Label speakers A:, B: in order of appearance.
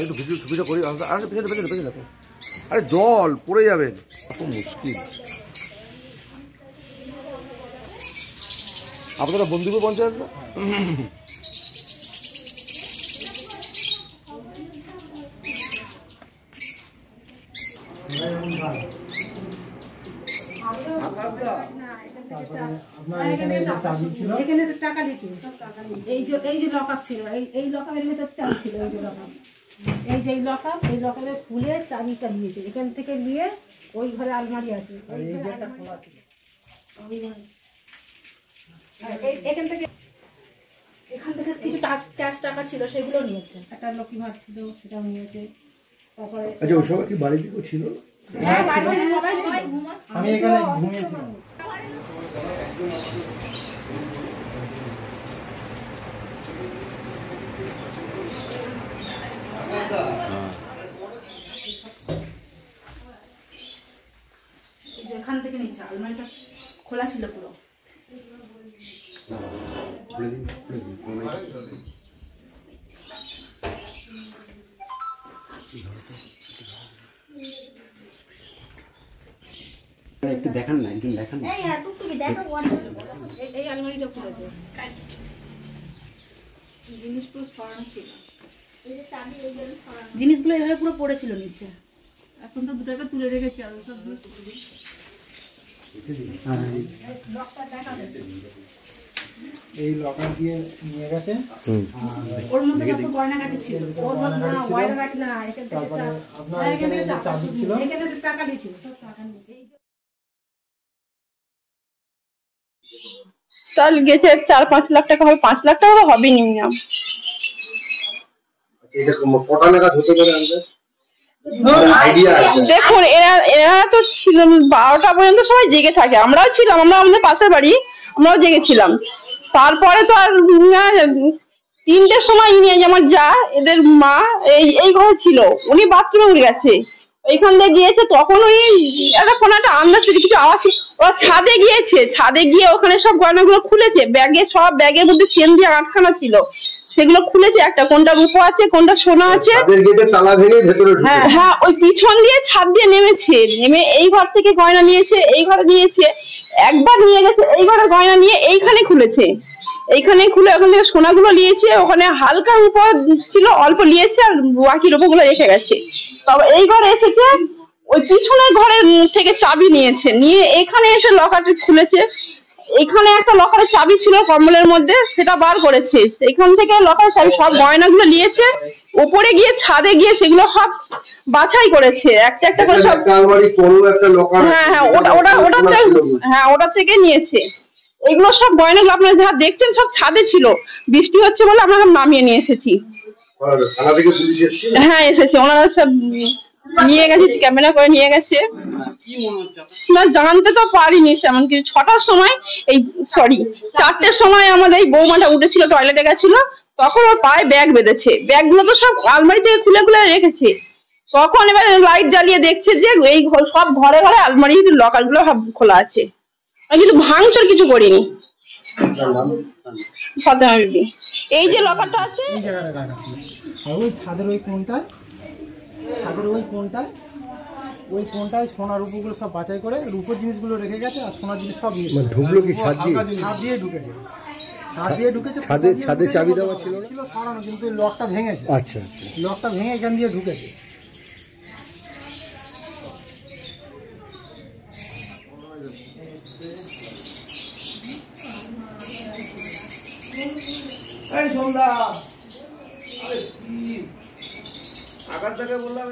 A: একটু ভিডিও করি। আরে পেছনে পেছনে পেছনে দেখো, আরে জল পড়ে যাবেন, কত মুশকিল। আপনারা বন্ধুপুর পঞ্চায়েত না?
B: এখানে টাকা দিয়েছে, এই যে লকআপ ছিল, এই লকআপের ভেতর চাবি ছিল, এই যে লকআপ, এই লকআপে খুলে চাবিটা নিয়েছে। এখান থেকে নিয়ে ওই ঘরে আলমারি আছে, এখান থেকে কিছু ক্যাশ টাকা ছিল, সেগুলো নিয়েছে। একটা লক্ষ্মী ভাত ছিল, সেটাও নিয়েছে। তারপরে
A: আচ্ছা, ওই সবাই কি বাড়ির দিকেও ছিল?
B: হ্যাঁ, বাড়িতে সবাই ছিল।
C: আমি এখানে ঘুমিয়েছিলাম।
B: এখান থেকে নিচে আলমারিটা খোলা ছিল পুরো।
D: একটু দেখান না, একটু দেখান।
B: এই আলমারিটা খুলেছে, জিনিসগুলো ছড়ানো ছিল, জিনিসগুলো এভাবে পুরো পড়েছিল নিচে। এখন তো দুটো তুলে রেখেছি, আর সব
C: এই লকার দিয়ে নিয়ে গেছে।
B: ওর মধ্যে কত গয়নাগাটি ছিল, ওর মধ্যে না গয়নাগাটি না,
C: তারপরে আপনার এখানে যে চাবি ছিল,
B: এখানে টাকা দিয়েছিল, সব টাকা নিয়েছে।
E: চাল গেছে 4-5 লাখ টাকা হবে, 5 লাখ টাকা হবে মিনিমাম। দেখুন, এরা তো ছিল 12টা পর্যন্ত সবাই জেগে থাকে, আমরাও ছিলাম, আমরা আমাদের পাশের বাড়ি, আমরাও জেগেছিলাম। তারপরে তো আর 3টের সময় নিয়ে আমার যা এদের মা এই ঘরে ছিল, উনি বাথরুমে উঠে গেছে, এইখান দিয়ে গিয়েছে। তখন ওই একটা কোনো একটা আন্দাজ থেকে কিছু আওয়াজ, ওরা ছাদে গিয়েছে, ছাদে গিয়ে ওখানে সব গয়নাগুলো খুলেছে, সব ব্যাগের মধ্যে চেন দিয়ে আটকানো ছিল, সেগুলো খুলেছে। একটা কোনটা রূপো আছে, কোনটা সোনা আছে। হ্যাঁ হ্যাঁ, ওই পিছন দিয়ে ছাদ দিয়ে নেমেছে, নেমে এই ঘর থেকে গয়না নিয়েছে, এই ঘরে নিয়েছে, একবার নিয়ে গেছে এই ঘরে গয়না নিয়ে এইখানে খুলেছে, এইখানে খুলে ওখান থেকে সোনাগুলো নিয়েছে, ওখানে হালকা রূপো ছিল অল্প নিয়েছে, আর বাকি রূপোগুলো রেখে গেছে। তবে এই ঘরে এসেছে, ওই পিছনের ঘরের থেকে চাবি নিয়েছে, নিয়ে এখানে এসে লকারটি খুলেছে। এখানে একটা লকারের চাবি ছিল কম্বলের মধ্যে, সেটা বার করেছে, এখান থেকে লকারের চাবি সব গয়নাগুলো নিয়েছে। উপরে গিয়ে ছাদে গিয়ে সেগুলো সব বাছাই করেছে, একটা একটা করে সব। হ্যাঁ হ্যাঁ, ওটা থেকে নিয়েছে। এগুলো সব গয়নাগুলো আপনারা যা দেখছেন সব ছাদে ছিল, বৃষ্টি হচ্ছে বলে আমরা নামিয়ে নিয়ে এসেছি। হ্যাঁ এসেছে, ওনারা সব নিয়ে গেছে, ক্যামেরা করে নিয়ে গেছে। না জানতে তো পারিনি, এমনকি 6টার সময়, 4টের সময় আমাদের এই বৌমাটা উঠেছিল, টয়লেটে গেছিল, তখন ওর পায়ে ব্যাগ বেঁধেছে, ব্যাগগুলো তো সব আলমারি থেকে খুলে খুলে রেখেছে। তখন এবার লাইট জ্বালিয়ে দেখছে যে এই সব ঘরে ঘরে আলমারি লকারগুলো সব খোলা আছে, কিন্তু ভাঙচুর কিছু করিনি। এই যে লকারটা আছে,
C: এই জায়গাটা রাখা ছিল, আর ওই ছাদের ওই কোণটায়, ওই কোণটায় সোনার রূপগুলো সব বাছাই করে রূপোর জিনিসগুলো রেখে গেছে, আর সোনার জিনিস সব নিয়ে
A: ঢুকলো কি ছাদ
C: দিয়ে ঢুকেছে।
A: ছাদে চাবি দেওয়া ছিল
C: সরানো, কিন্তু লকটা ভেঙেছে।
A: আচ্ছা,
C: লকটা ভেঙে এখান দিয়ে ঢুকেছে।
A: এই সন্ধ্যা, আকাশ থেকে বললাম